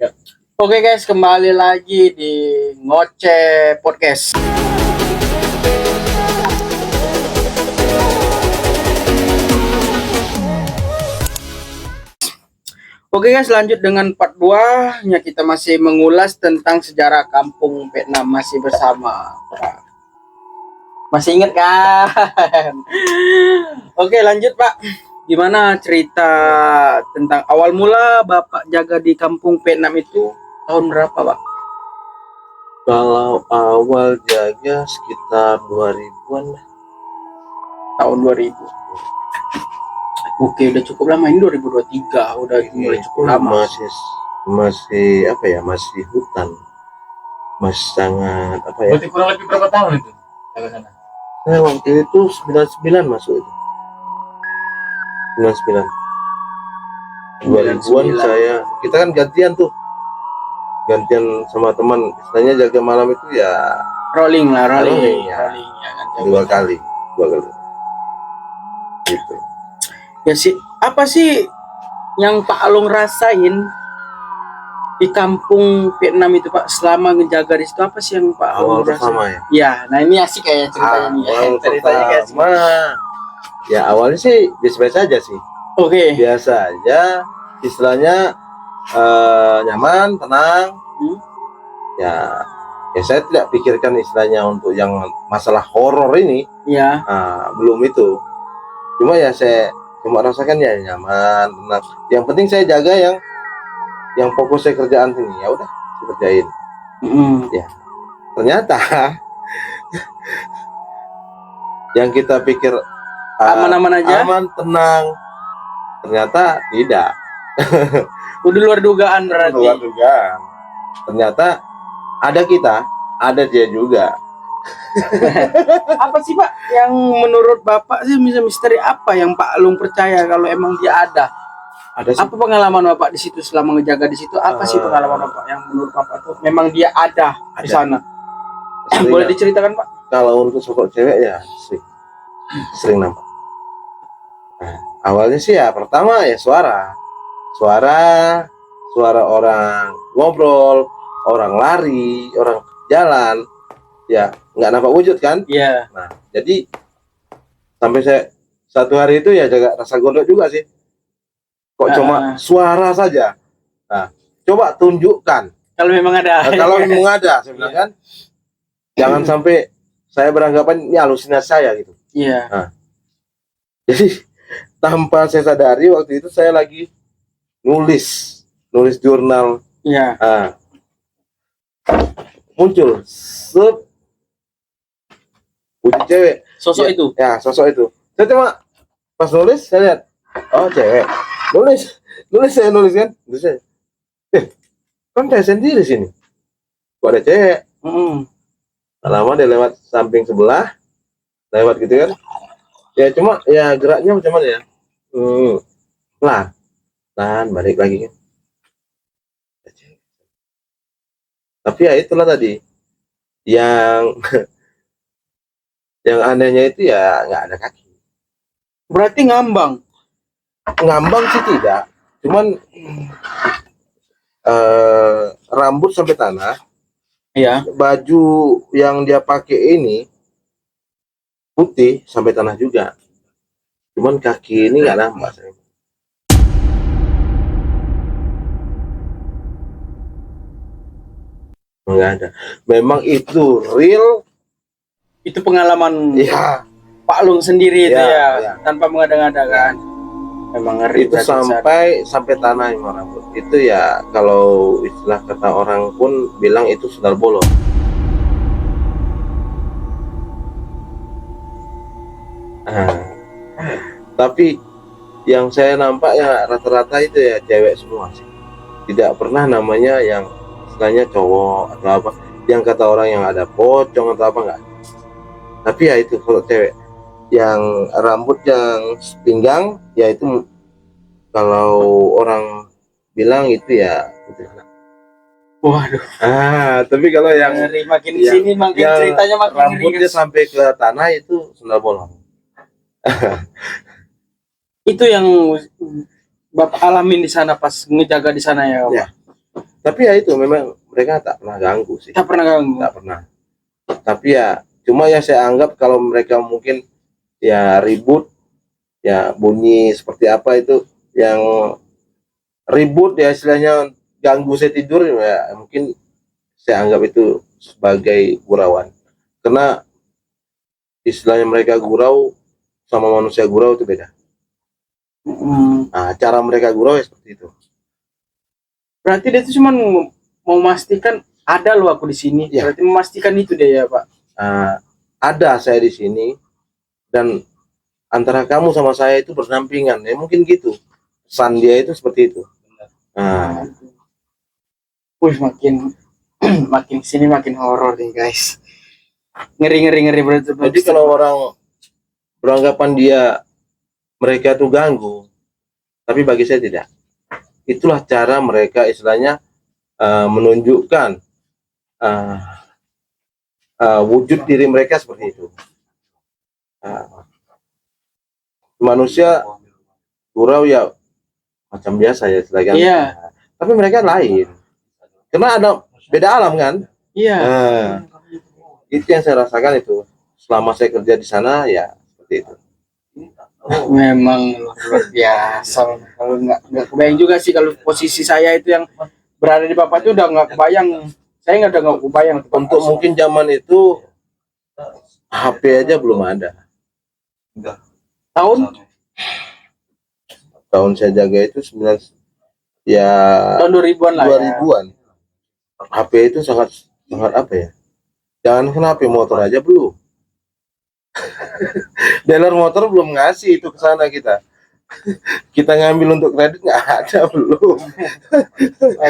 Ya. Oke guys, kembali lagi di Ngoceh Podcast. Oke guys, lanjut dengan part 2 nya, kita masih mengulas tentang sejarah kampung Vietnam, masih bersama masih ingat kan? Oke, lanjut Pak. Gimana cerita tentang awal mula Bapak jaga di kampung Vietnam itu tahun berapa Pak? Kalau awal jaga sekitar 2000-an lah. Tahun 2000. Oke, udah cukup lama, ini 2023, udah mulai cukup lama. Masih apa ya, masih hutan, masih sangat apa ya. Berarti kurang lebih berapa tahun itu jaga sana? Saya waktu itu 99 masuk itu. 99. 2000-an saya, kita kan gantian tuh. Gantian sama teman, istilahnya jaga malam itu ya Rolling lah, rolling ya. Ya kan, dua kali. Gitu. Ya sih, apa sih yang Pak Alung rasain di kampung Vietnam itu Pak selama ngejaga di situ? Apa sih yang Pak Alung rasain? Pertama ya. Ya, nah ini asik kayak ceritanya nih. Ceritanya guys. Ya awalnya sih biasa aja sih. Oke. Biasa aja, istilahnya nyaman, tenang. Ya saya tidak pikirkan istilahnya untuk yang masalah horor ini. Ya. Belum itu. Cuma ya saya cuma rasakan ya nyaman, tenang. Yang penting saya jaga yang fokus saya kerjaan sini, ya udah saya kerjain. Ya ternyata yang kita pikir aman-aman aja, aman, tenang, ternyata tidak. Udah luar dugaan berarti. Luar dugaan. Ternyata ada kita, ada dia juga. Apa sih Pak yang menurut Bapak sih misteri apa yang Pak Alung percaya kalau emang dia ada? Ada sih. Apa pengalaman Bapak di situ selama ngejaga di situ? Apa sih pengalaman Bapak yang menurut Bapak tuh memang dia ada di sana? Boleh diceritakan Pak? Kalau untuk sosok cewek ya sering nampak. Awalnya sih ya pertama ya suara orang ngobrol, orang lari, orang jalan, ya nggak nampak wujud kan? Iya. Nah jadi sampai saya satu hari itu ya jaga rasa gondok juga sih. Kok cuma suara saja? Nah coba tunjukkan. Kalau memang ada. Kalau memang ada, saya bilang kan, jangan sampai saya beranggapan ini halusinasi saya gitu. Iya. Nah, jadi tanpa saya sadari waktu itu saya lagi nulis jurnal. Iya. Muncul wujud cewek. Sosok ya, itu. Ya sosok itu. Saya cuma pas nulis saya lihat, oh cewek. Nulis saya kan. Terus saya, kan saya sendiri sini. Kok ada cewek? Lama dia lewat samping sebelah, lewat gitu kan. Ya cuma ya geraknya macam mana ya? Pelan balik lagi kan. Tapi ya itulah tadi yang yang anehnya itu ya nggak ada kaki. Berarti ngambang sih tidak, cuman rambut sampai tanah. Iya. Baju yang dia pakai ini putih sampai tanah juga, cuman kaki ini nggak nampak. Nggak ada. Memang itu real. Itu pengalaman ya Pak Alung sendiri itu ya. Tanpa mengada-ngada kan. Memang ngeri itu sampai tanah yang rambut itu ya, kalau istilah kata orang pun bilang itu sendal bolong. Tapi yang saya nampak ya rata-rata itu ya cewek semua sih, tidak pernah namanya yang istilahnya cowok atau apa, yang kata orang yang ada pocong atau apa, enggak. Tapi ya itu kalau cewek yang rambut yang pinggang, ya itu kalau orang bilang itu ya kuntilanak. Waduh. Tapi kalau yang makin sini makin ceritanya makin rambutnya sampai ke tanah itu sendal bolong. Itu yang Bapak alamin di sana pas ngejaga di sana ya, Pak? Tapi ya itu memang mereka tak pernah ganggu sih, Tak pernah ganggu. tak pernah. Tapi ya cuma ya saya anggap kalau mereka mungkin ya ribut, ya bunyi seperti apa itu yang ribut ya istilahnya ganggu saya tidur, ya mungkin saya anggap itu sebagai gurauan. Karena istilahnya mereka gurau sama manusia gurau itu beda. Nah, cara mereka gurau ya seperti itu. Berarti dia tuh cuma mau memastikan ada loh aku di sini. Ya. Berarti memastikan itu dia ya Pak. Ada saya di sini dan antara kamu sama saya itu berdampingan, ya mungkin gitu. Pesan dia itu seperti itu. Nah, Wih makin makin sini makin horor nih guys. Ngeri berarti. jadi kalau orang beranggapan mereka tuh ganggu, tapi bagi saya tidak. Itulah cara mereka istilahnya menunjukkan wujud diri mereka seperti itu. Manusia gurau ya macam biasa ya istilahnya. Iya. Tapi mereka lain. Karena ada beda alam kan. Iya. Itu yang saya rasakan itu. Selama saya kerja di sana ya seperti itu. Memang luar biasa. Kalau nggak kebayang juga sih kalau posisi saya itu yang berada di Bapak itu udah nggak kebayang. Saya nggak kebayang. Untuk mungkin zaman itu HP aja belum ada. Tahun saya jaga itu 9 ya tahun 2000-an lah. 2000-an. HP itu sangat apa ya? Jangan HP motor aja belum. Dealer motor belum ngasih itu ke sana kita. Kita ngambil untuk kredit nggak ada belum.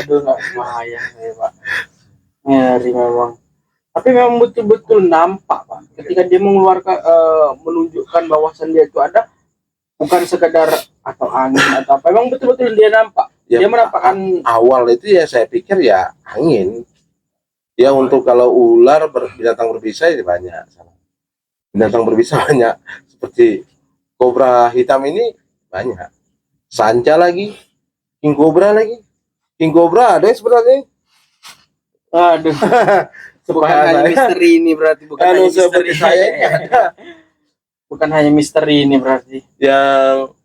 Aduh nggak kebayang ya Pak. Ngeri memang. Tapi memang betul-betul nampak Pak. Ketika dia mengeluarkan menunjukkan bahwasan dia itu ada, bukan sekedar atau angin atau apa. Memang betul-betul dia nampak. Ya, Dia menampakkan awal itu ya saya pikir ya angin. Ya untuk kalau ular binatang berbisa ya banyak. Binatang berbisa banyak. Seperti kobra hitam ini banyak. Sanca lagi, king cobra lagi. King cobra ada yang sebenarnya. aduh. Bukan hanya misteri ini berarti bukan hanya misteri saya ini ada. Bukan hanya misteri ini berarti. Yang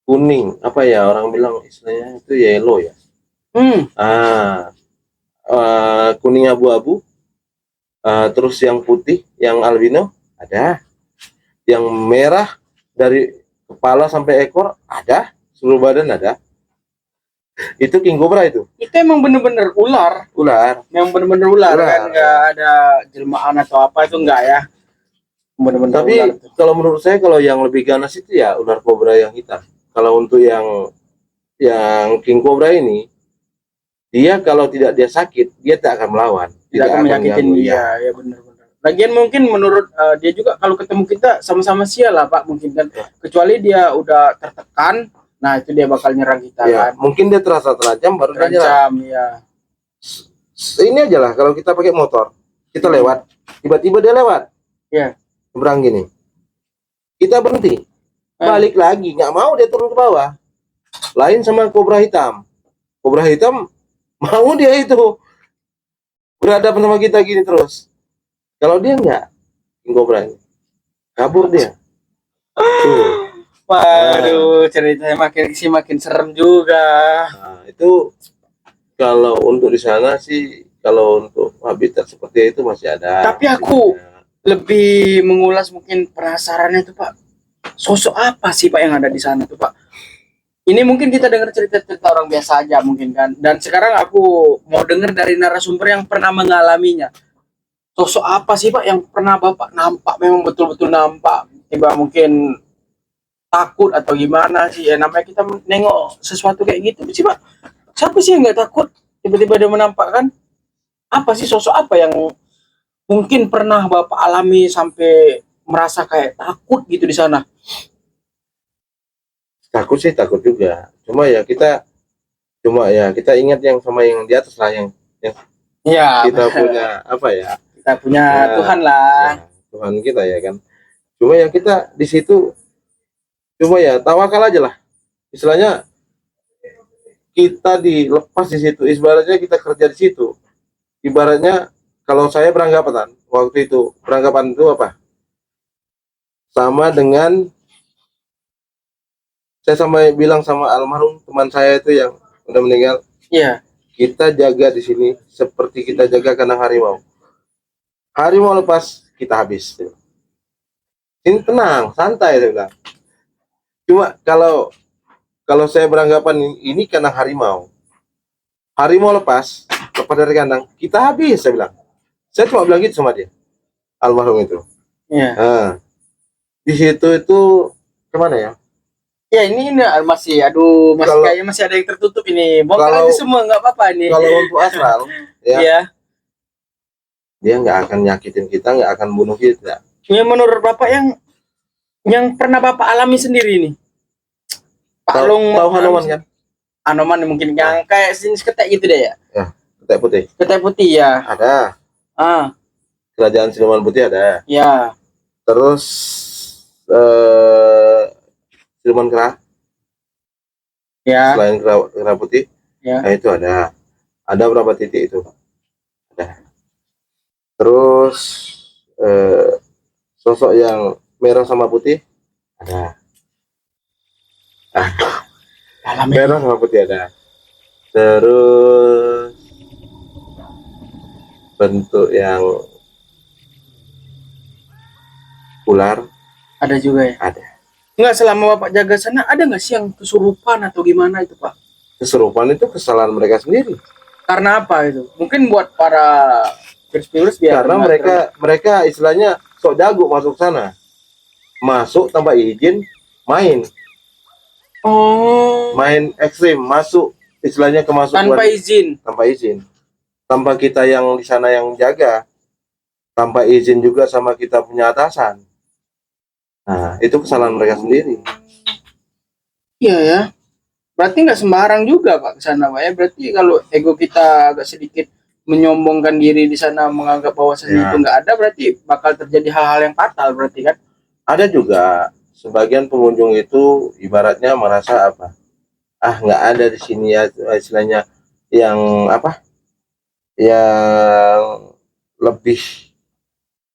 kuning apa ya orang bilang istilahnya itu yellow ya. Kuning abu-abu. Terus yang putih, yang albino ada. Yang merah dari kepala sampai ekor ada, seluruh badan ada. Itu king cobra itu. Itu emang bener-bener ular. Yang bener-bener ular kan, nggak ada jelmaan atau apa itu enggak ya. Bener-bener Tapi ular. kalau menurut saya kalau yang lebih ganas itu ya ular kobra yang hitam. Kalau untuk yang king cobra ini, dia kalau tidak dia sakit, dia tak akan melawan. Tidak akan menyakitin dia, ya benar-benar. Lagian mungkin menurut dia juga kalau ketemu kita sama-sama sial lah Pak mungkin kan. Kecuali dia udah tertekan, nah itu dia bakal nyerang kita ya, kan. Mungkin dia terasa terancam baru dia nyerang. Ya. Ini aja lah kalau kita pakai motor, kita lewat, tiba-tiba dia lewat. Ya. Seberang gini. Kita berhenti. Balik lagi, nggak mau dia turun ke bawah. Lain sama kobra hitam. Kobra hitam mau dia itu berhadapan sama kita gini terus. Kalau dia enggak, king cobra ini kabur dia. Waduh, ceritanya makin serem juga. Nah, itu kalau untuk di sana sih, kalau untuk habitat seperti itu masih ada. Tapi aku lebih mengulas mungkin penasarannya itu Pak. Sosok apa sih Pak yang ada di sana tuh Pak? Ini mungkin kita dengar cerita-cerita orang biasa aja mungkin kan. Dan sekarang aku mau dengar dari narasumber yang pernah mengalaminya. Sosok apa sih Pak yang pernah Bapak nampak, memang betul-betul nampak? Tiba mungkin takut atau gimana sih? Ya namanya kita nengok sesuatu kayak gitu sih Pak. Siapa sih yang nggak takut? Tiba-tiba dia menampakkan. Apa sih sosok apa yang mungkin pernah Bapak alami sampai merasa kayak takut gitu di sana? Takut sih takut juga. Cuma ya kita ingat yang sama yang di atas lah, yang ya, kita punya apa ya? Kita punya Tuhan lah. Ya, Tuhan kita ya kan. Cuma ya kita di situ cuma ya tawakal aja lah. Istilahnya kita dilepas di situ, ibaratnya kita kerja di situ. Ibaratnya kalau saya beranggapan waktu itu, beranggapan itu apa? Sama dengan saya sampai bilang sama almarhum teman saya itu yang udah meninggal, Iya. kita jaga di sini seperti kita jaga kandang harimau. Harimau lepas, kita habis. Ini tenang, santai saya bilang. Cuma kalau kalau saya beranggapan ini kandang harimau, harimau lepas dari kandang, kita habis saya bilang. Saya cuma bilang gitu sama dia, almarhum itu. Iya. Nah, di situ itu kemana ya? Ya ini masih, aduh, masih Kalau- kayaknya masih ada yang tertutup ini. Bongkar Kalau- aja semua, nggak apa-apa nih. Kalau untuk astral, ya, Iya. dia nggak akan nyakitin kita, nggak akan bunuh kita. Ya, menurut Bapak yang pernah Bapak alami sendiri nih. Pak Long Tahu Hanuman kan? Anoman mungkin yang kayak jenis ketek gitu deh ya. Ketek putih. Ketek putih ya. Ada. Ah, Kerajaan Siluman Putih ada. ya. Terus Siluman Kera, Ya. selain kera putih, Ya. nah itu ada. Ada berapa titik itu? Ada. Terus sosok yang merah sama putih ada. Alami. Merah sama putih ada. Terus bentuk yang ular Ada juga ya. ada. Enggak, selama Bapak jaga sana ada nggak sih yang kesurupan atau gimana itu, Pak? Keserupan itu kesalahan mereka sendiri. Karena apa itu? Mungkin buat para virus-virus biar Karena mereka istilahnya sok jago masuk sana. Masuk tanpa izin, main Oh, ekstrim, masuk istilahnya kemasukan tanpa izin. tanpa kita yang di sana yang jaga, tanpa izin juga sama kita punya atasan. Nah, itu kesalahan mereka sendiri. Iya ya. Berarti nggak sembarang juga Pak ke sana, Pak ya. Berarti kalau ego kita agak sedikit menyombongkan diri di sana, menganggap bahwasanya Ya. itu nggak ada, berarti bakal terjadi hal-hal yang fatal berarti kan? Ada juga sebagian pengunjung itu ibaratnya merasa apa? Ah, nggak ada di sini ya, istilahnya yang apa? Yang lebih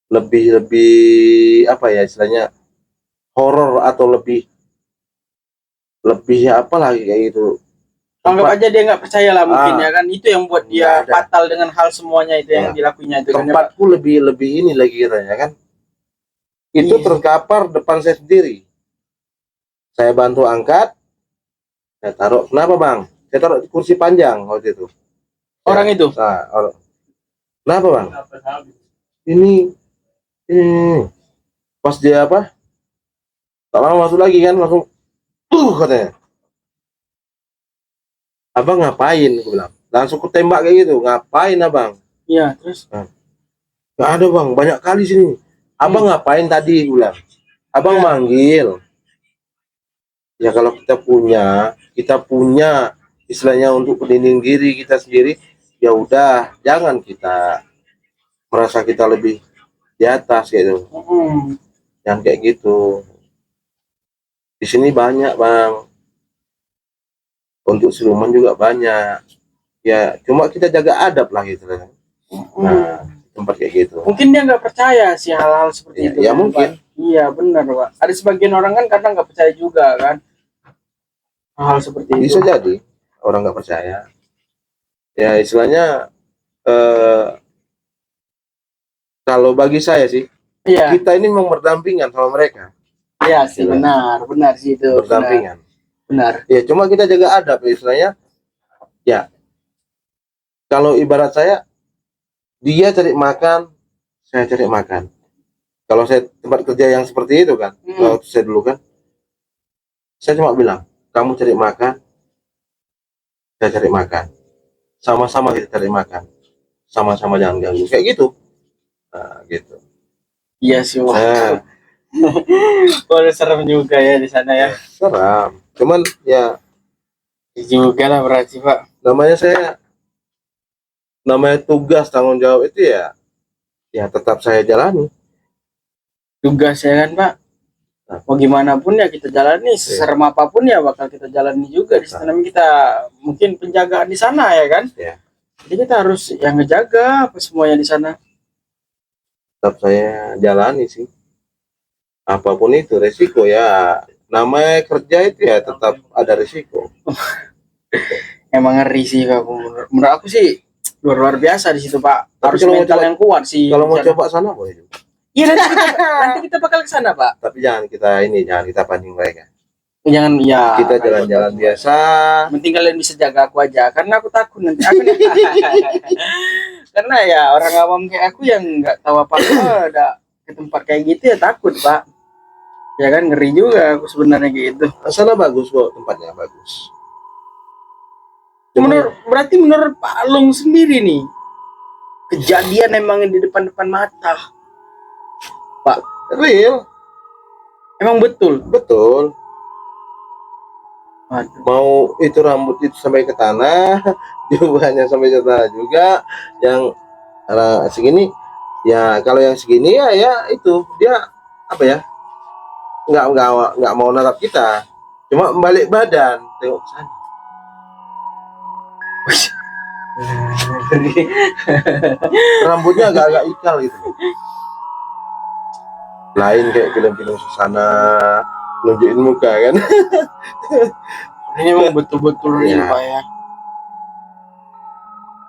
lebih apa ya istilahnya horor atau lebih apa lagi kayak gitu. Anggap aja dia nggak percaya lah mungkin ya kan. Itu yang buat dia Nggak ada. fatal dengan hal semuanya itu yang Ya. dilakuinya itu kan ya, Pak? Tempatku lebih ini lagi katanya kan. Itu Iya. terkapar depan saya sendiri. Saya bantu angkat, saya taruh. Kenapa bang? Saya taruh di kursi panjang waktu itu. Orang itu? Nah, kenapa bang? Ini pas dia apa? Tak lama masuk lagi kan langsung katanya. Abang ngapain? Aku bilang. Langsung kutembak kayak gitu. Ngapain abang? Iya, terus Nggak ada bang, banyak kali sini. Abang ngapain tadi? Aku bilang. Abang Ya. manggil. Ya kalau kita punya istilahnya untuk pelindung diri kita sendiri, ya udah jangan kita merasa kita lebih di atas gitu. Jangan kayak gitu. Di sini banyak bang. Untuk siluman juga banyak. Ya cuma kita jaga adab lah gitu. Nah, tempat kayak gitu. mungkin dia nggak percaya sih hal-hal seperti Ya, itu. ya kan, mungkin. Pak? Iya benar Pak. Ada sebagian orang kan kadang nggak percaya juga kan hal seperti Bisa itu. jadi orang nggak percaya. Ya istilahnya kalau bagi saya sih Iya, kita ini memang berdampingan sama mereka. iya sih benar sih itu. Berdampingan. Benar. Ya cuma kita jaga adab istilahnya. Ya kalau ibarat saya dia cari makan, saya cari makan. Kalau saya tempat kerja yang seperti itu kan, waktu saya dulu kan, saya cuma bilang, kamu cari makan, saya cari makan, sama-sama kita cari makan, sama-sama jangan ganggu, kayak gitu. Nah, gitu. Iya sih Wak. Nah, Waduh, serem juga ya di sana ya. seram. Cuman ya Juga lah berarti Pak. namanya tugas tanggung jawab itu ya tetap saya jalani. Tugas ya kan Pak. mau gimana pun ya kita jalani, seserem apapun ya bakal kita jalani juga di sana. Kita mungkin penjagaan di sana ya kan. Iya. Jadi kita harus yang ngejaga apa semuanya di sana. Tetap saya jalani sih. Apapun itu resiko ya. Namanya kerja itu ya tetap ada resiko. Emang ngeri sih Pak. Menurut aku sih luar biasa di situ Pak. Tapi Harus kalau mau mental coba- yang kuat sih. Kalau mau di sana. coba sana boleh juga. Iya nanti kita bakal ke sana Pak. Tapi jangan kita pancing mereka. Jangan ya. Kita jalan-jalan biasa. Penting kalian bisa jaga aku aja karena aku takut nanti aku karena ya orang awam kayak aku yang nggak tahu apa-apa ada ke tempat kayak gitu ya takut Pak. Ya kan ngeri juga aku sebenarnya gitu. Sana bagus kok, tempatnya bagus. Berarti menurut Pak Alung sendiri nih kejadian emang di depan mata. Real, Emang betul. betul. Waduh. Mau itu rambut itu sampai ke tanah, jubahnya sampai ke tanah juga. Yang segini, ya kalau yang segini ya itu dia apa ya? Nggak mau natap kita, cuma balik badan tengok ke sana. Rambutnya agak-agak ikal gitu. Lain kayak film-film Susana nunjukin muka kan. Ini emang betul-betul real Iya. Pak ya.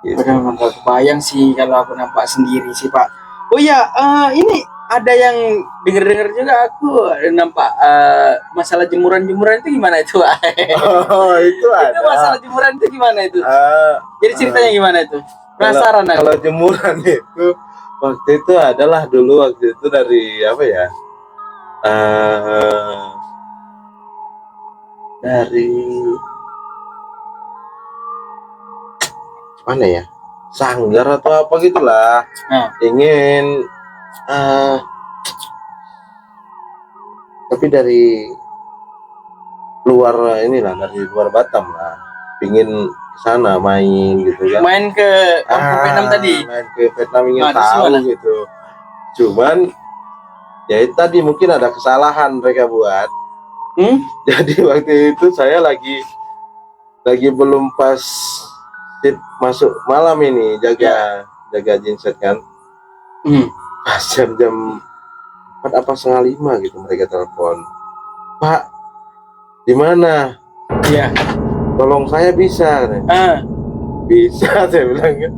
Gitu. Benar nggak kebayang sih kalau aku nampak sendiri sih Pak. Oh ya, ini ada yang denger juga aku nampak masalah jemuran itu gimana itu Pak? Oh, itu ada. Itu masalah jemuran itu gimana itu? Eh, Jadi ceritanya gimana itu? Penasaran aku. kalau jemuran itu waktu itu adalah dulu waktu itu dari apa ya? Dari mana ya? Sanggar atau apa gitulah. Nah. Ingin tapi dari luar inilah, dari luar Batam lah. Pingin ke sana main gitu kan. Main ke kampung Vietnam tadi. Main ke Vietnam ingin Nah, terus tahu gimana? gitu. Cuman ya itu tadi mungkin ada kesalahan mereka buat. Jadi waktu itu saya lagi belum pas shift masuk malam ini jaga genset kan. Pas jam 4 apa setengah 5 gitu mereka telepon. Pak, di mana? Iya. Tolong saya bisa. Bisa saya bilang kan.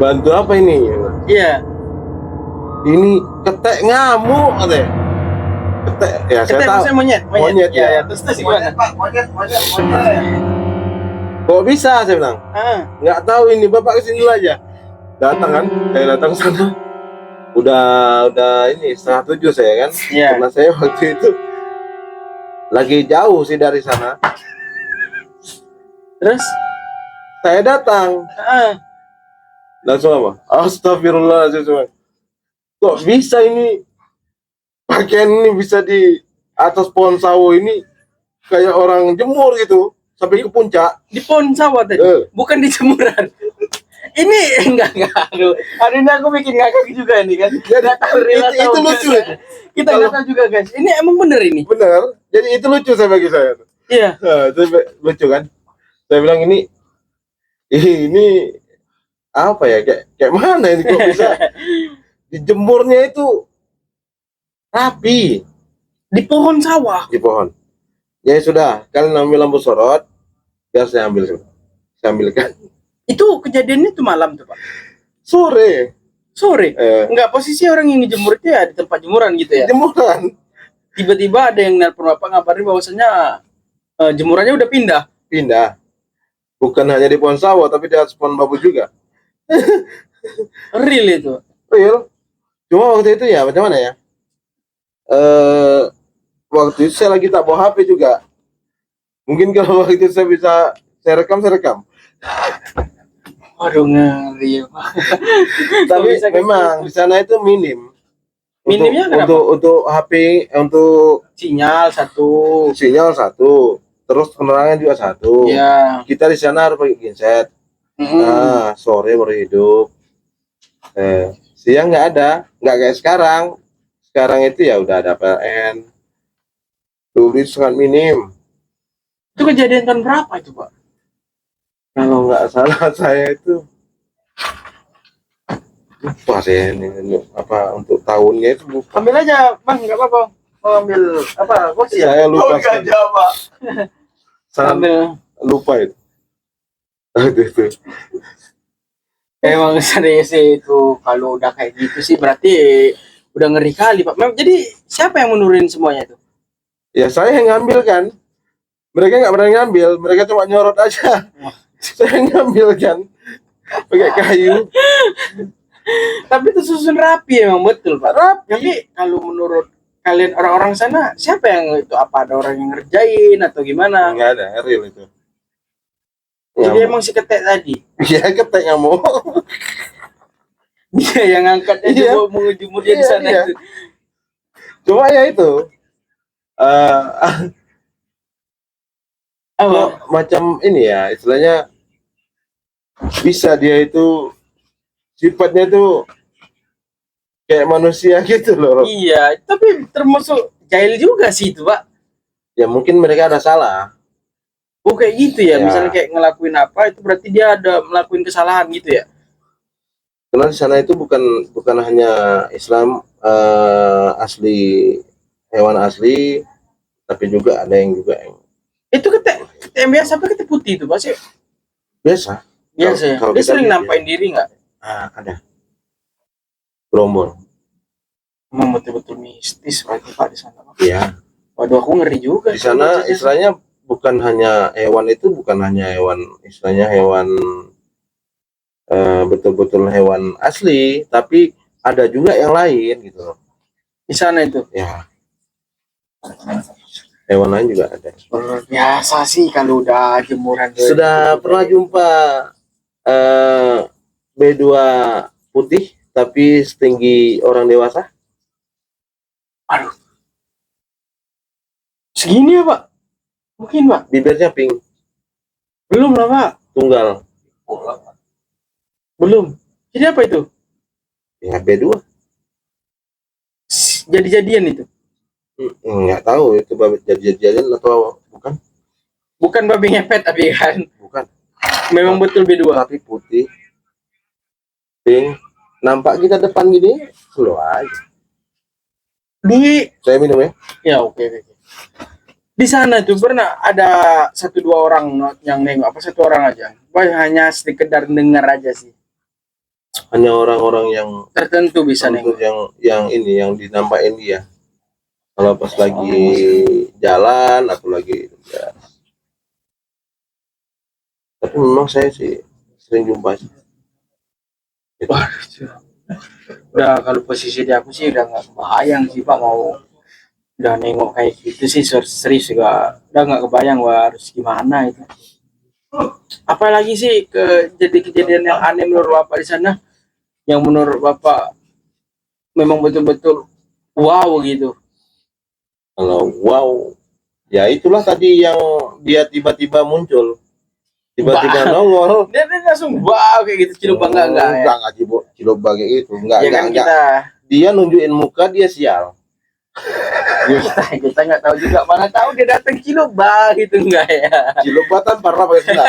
Bantu apa ini? Iya. Ini ketek ngamuk katanya. Ketek ya saya Kita tahu. bisa monyet. Monyet, ya. Terus gimana? Monyet. Kok bisa saya bilang? Nggak tahu ini, Bapak kesini dulu aja. Datang kan, saya datang sana. Udah ini 6:30 saya kan. Iya. Karena saya waktu itu lagi jauh sih dari sana. Terus? Saya datang. Langsung apa? Astagfirullahaladzim. Kok bisa ini pakaian ini bisa di atas pohon sawo ini kayak orang jemur gitu sampai ke puncak. Di pohon sawah tadi, bukan di jemuran. Ini enggak. Aduh, hari ini aku bikin ngakak juga ini kan. Nggak tahu real atau itu enggak. lucu. Kita nggak tahu juga guys. Ini emang bener ini. Bener. Jadi itu lucu saya bagi saya. Iya. Itu lucu kan. Saya bilang ini apa ya, kayak mana ini kok bisa dijemurnya itu rapi Di pohon sawah. di pohon. Ya sudah, kalian ambil lampu sorot, biar saya ambil. Saya ambilkan. Itu kejadiannya tuh malam tuh Pak. Sore. Enggak, posisi orang yang ngejemur itu ya di tempat jemuran gitu ya. Jemuran. Tiba-tiba ada yang nelpon Bapak ngabarin bahwasanya jemurannya udah Pindah. Bukan hanya di pohon sawah, tapi di atas pohon bambu juga. real itu. Real. Cuma waktu itu ya macam mana ya? Waktu itu saya lagi tak bawa HP juga. Mungkin kalau waktu itu saya bisa saya rekam. Waduh ngeri Pak. Tapi bisa kayak memang di sana itu minim. Minimnya kenapa? Untuk HP, untuk Sinyal satu. sinyal satu, terus penerangan juga satu. Iya. Kita di sana harus pakai genset. Sore baru hidup. Siang nggak ada, nggak kayak sekarang. Sekarang itu ya udah ada PLN. Dulu itu sangat minim. Itu kejadian tahun berapa itu, Pak? Kalau nggak salah saya itu lupa saya ini apa untuk tahunnya itu lupa. Ambil aja, Bang, nggak apa-apa. Mau ambil apa? Kursi ya? Saya lupa. gajah, Pak. Sangat Ambil. lupa itu. Aduh, itu. Emang serius sih itu kalau udah kayak gitu sih berarti udah ngeri kali, Pak. Jadi siapa yang menurunin semuanya itu? Ya saya yang ngambil kan. Mereka nggak pernah ngambil, mereka cuma nyorot aja. Saya ngambil kan, pakai kayu. Tapi itu susun rapi emang betul, Pak. Rapi. Tapi kalau menurut kalian orang-orang sana siapa yang itu, apa ada orang yang ngerjain atau gimana? Nggak ada, real itu. Jadi Ngamuk. emang si ketek tadi Iya, ketek ngamuk. dia yang ngangkatnya Iya. juga mengejumur dia di Iya, sana iya. itu. Cuma ya itu, Apa? macam ini ya, istilahnya bisa dia itu sifatnya tuh kayak manusia gitu loh. Iya, tapi termasuk jahil juga sih itu, Pak. Ya mungkin mereka ada salah. Oh kayak gitu ya, Ya. misalnya kayak ngelakuin apa itu berarti dia ada melakukan kesalahan gitu ya. Karena di sana itu bukan hanya Islam asli, hewan asli, tapi juga ada yang Itu ketek yang biasa apa ketek putih itu, Pak sih? biasa. Biasa ya. Kalau Dia kita sering lihat nampain diri nggak? Ada Brombor. Memang betul-betul mistis berarti Pak di sana, Pak. Ya, Waduh, aku ngeri juga. di sana istilahnya bukan hanya hewan itu, bukan hanya hewan, istilahnya hewan betul-betul hewan asli, tapi ada juga yang lain gitu loh. Di sana itu. Ya, hewan lain juga ada. Luar biasa sih kalau udah jemuran. Sudah pernah jumpa B2 putih tapi setinggi orang dewasa? Aduh. Segini ya, Pak? Mungkin, Pak. Bibirnya pink, Belum lah, Pak. tunggal. Belum. Jadi apa itu? Ya B2. Jadi-jadian itu. Nggak tahu itu jadi-jadian atau bukan. Bukan babi ngepet tapi kan. Bukan. Memang betul B2. Tapi putih, pink, nampak kita depan gini, slow aja. Saya minum ya. Ya oke. Di sana tuh pernah ada 1-2 orang yang nengok, apa 1 orang aja? Wah, hanya sekedar dengar aja sih. Hanya orang-orang yang Tertentu bisa tentu nengok. yang ini yang dinampakin dia. Kalau pas lagi jalan atau lagi ya. Tapi memang saya sih sering jumpa sih. Gitu. Wah, udah kalau posisi di aku sih udah nggak kebayang sih Pak mau udah nengok kayak gitu sih serius juga udah nggak kebayang wah harus gimana itu. Apalagi sih kejadian yang aneh menurut Bapak di sana yang menurut Bapak memang betul-betul wow gitu. Kalau wow, ya itulah tadi yang dia tiba-tiba muncul, tiba-tiba nongol. Dia langsung wow kayak gitu ciluk enggak ya. Enggak cilok kayak gitu, enggak, Ya kan kita Dia nunjukin muka, dia sial. kita nggak tahu juga, mana tahu dia datang ciluk gitu enggak ya. Cilok tanpa pernah pakai sendal.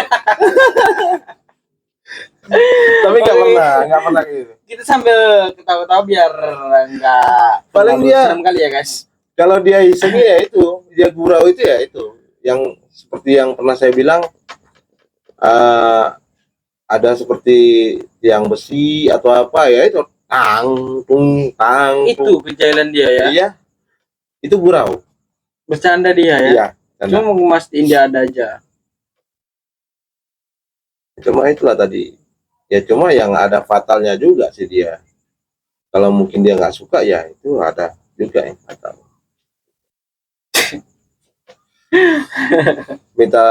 Tapi nggak pernah gitu. Kita sambil ketawa-tawa biar enggak Paling terlalu dia- serem kali ya guys. Kalau dia iseng ya itu, dia gurau itu ya itu, yang seperti yang pernah saya bilang, ada seperti tiang besi atau apa ya itu, tang tung. Itu kejailan dia ya. Iya, itu gurau. Bercanda dia ya. Iya, Cuma mau mastiin dia ada aja. cuma itulah tadi. Ya cuma yang ada fatalnya juga sih dia. Kalau mungkin dia nggak suka ya itu ada juga yang fatal. Minta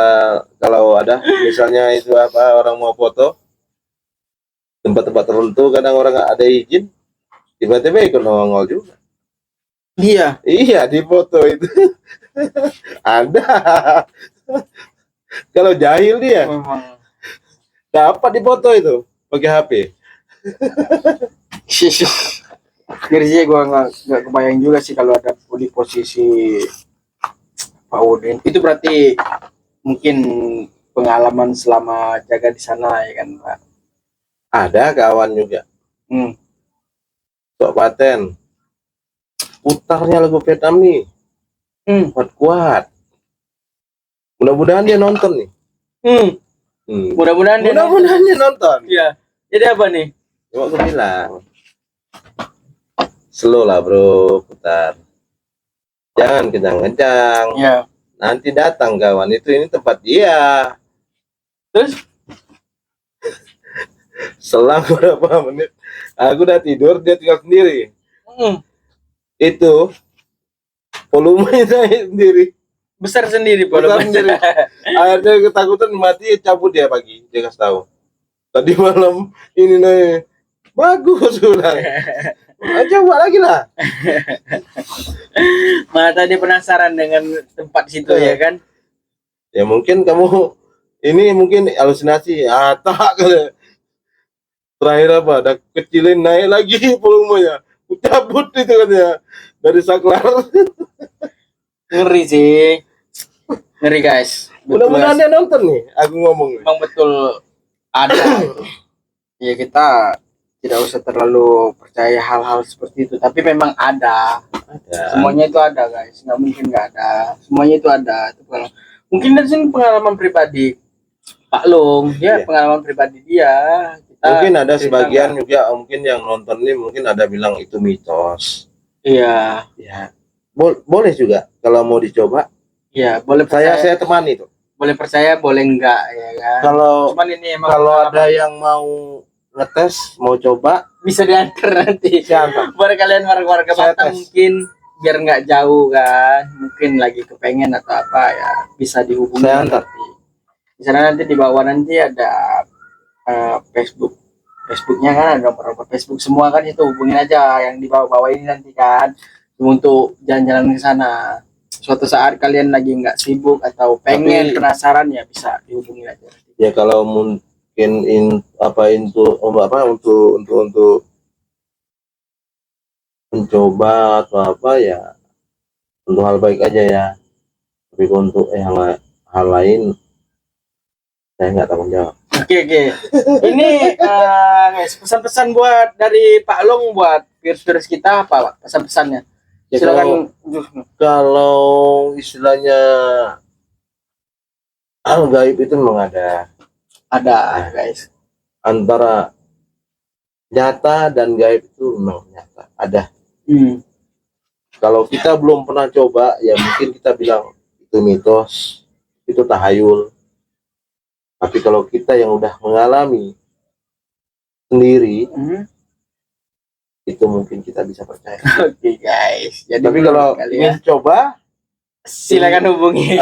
kalau ada misalnya itu apa orang mau foto tempat-tempat tertentu, kadang orang nggak ada izin, tiba-tiba ikut nongol juga. Dia Iya, di foto itu ada. Kalau jahil dia memang dapat di foto itu pakai HP. Ngeri sih, gue nggak kebayang juga sih kalau ada di posisi Pak Udin. Itu berarti mungkin pengalaman selama jaga di sana ya kan Pak. Ada kawan juga Hmm. sok paten putarnya lagu Vietnam nih kuat. Mudah-mudahan dia nonton nih. Mudah-mudahan dia Mudah-mudahan dia nonton. Iya. Jadi apa nih? Cuma aku bilang slow lah bro, putar. Jangan kencang-kencang. Iya. Nanti datang kawan itu, ini tempat dia. Terus? Selang berapa menit, aku udah tidur, dia tinggal sendiri. Itu volumenya naik sendiri. Besar sendiri Besar sendiri. Akhirnya ketakutan mati, cabut dia pagi. Dia kasih tahu. Tadi malam ini naik. Bagus udah. Coba lagi lah. Mana tadi penasaran dengan tempat situ ya kan? Ya mungkin kamu ini mungkin halusinasi. Tak terakhir apa? Ada kecilin naik lagi volumenya. Cabut itu katanya dari saklar. Ngeri sih. Ngeri guys. Mudah-mudahan dia nonton nih. Aku ngomong. Memang betul ada. Ya kita tidak usah terlalu percaya hal-hal seperti itu. Tapi memang ada. Semuanya itu ada guys. Nggak mungkin nggak ada. Semuanya itu ada. Itu mungkin dari sini pengalaman pribadi Pak Long. Dia pengalaman pribadi dia. Mungkin ada sebagian juga mungkin yang nonton ini mungkin ada bilang itu mitos. Iya. Ya. Boleh juga kalau mau dicoba. Iya, boleh Saya temani itu. Boleh percaya, boleh enggak ya kan. Kalau cuman ini emang kalau ada yang mau ngetes, mau coba, bisa diantar nanti. Siapa? Buat kalian warga Batam mungkin biar nggak jauh kan, mungkin lagi kepengen atau apa ya, bisa dihubungi. Saya antar. Di sana nanti di bawah nanti ada Facebooknya kan, ada nomor Facebook semua kan, itu hubungin aja yang di bawah ini nanti kan, untuk jalan-jalan ke sana. Suatu saat kalian lagi nggak sibuk atau pengen penasaran ya bisa dihubungin aja. Ya kalau mungkin untuk mencoba atau apa ya, untuk hal baik aja ya. Tapi untuk hal lain saya nggak tanggung jawab. Oke. Ini guys, pesan-pesan buat dari Pak Long buat viewers kita apa Pak? Pesan-pesannya? Ya, silakan. Kalau istilahnya hal gaib itu memang ada guys. Antara nyata dan gaib itu memang nyata ada. Kalau kita belum pernah coba ya mungkin kita bilang itu mitos, itu tahayul. Tapi kalau kita yang udah mengalami sendiri, itu mungkin kita bisa percaya. Oke guys. Jadi tapi kalau ingin coba, silakan hubungi.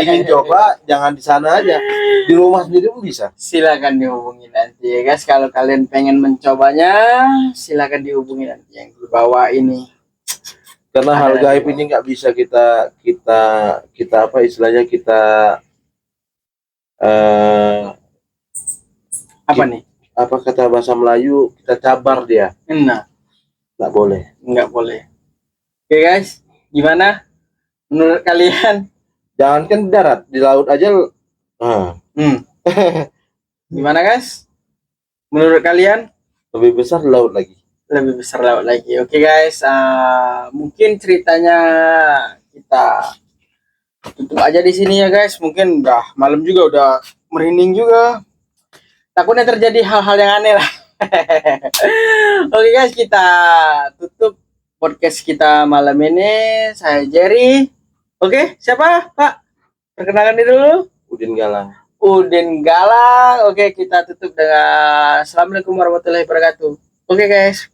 Ingin coba jangan di sana aja, di rumah sendiri pun bisa. Silakan dihubungi nanti ya guys. Kalau kalian pengen mencobanya, silakan dihubungi nanti yang di bawah ini. Karena hal gaib ini nggak bisa kita apa istilahnya apa nih? Apa kata bahasa Melayu, kita cabar dia. Nah, nggak boleh. Oke guys, gimana menurut kalian? Jangankan di darat, di laut aja. Gimana guys? Menurut kalian? Lebih besar laut lagi. Lebih besar laut lagi. Oke guys, mungkin ceritanya kita tutup aja di sini ya guys. Mungkin udah malam juga, udah merinding juga. Takutnya terjadi hal-hal yang aneh lah. Oke guys, kita tutup podcast kita malam ini. Saya Jerry. Oke, siapa Pak? Perkenalkan diri dulu. Udin Galang. Oke, kita tutup dengan Assalamualaikum warahmatullahi wabarakatuh. Oke guys.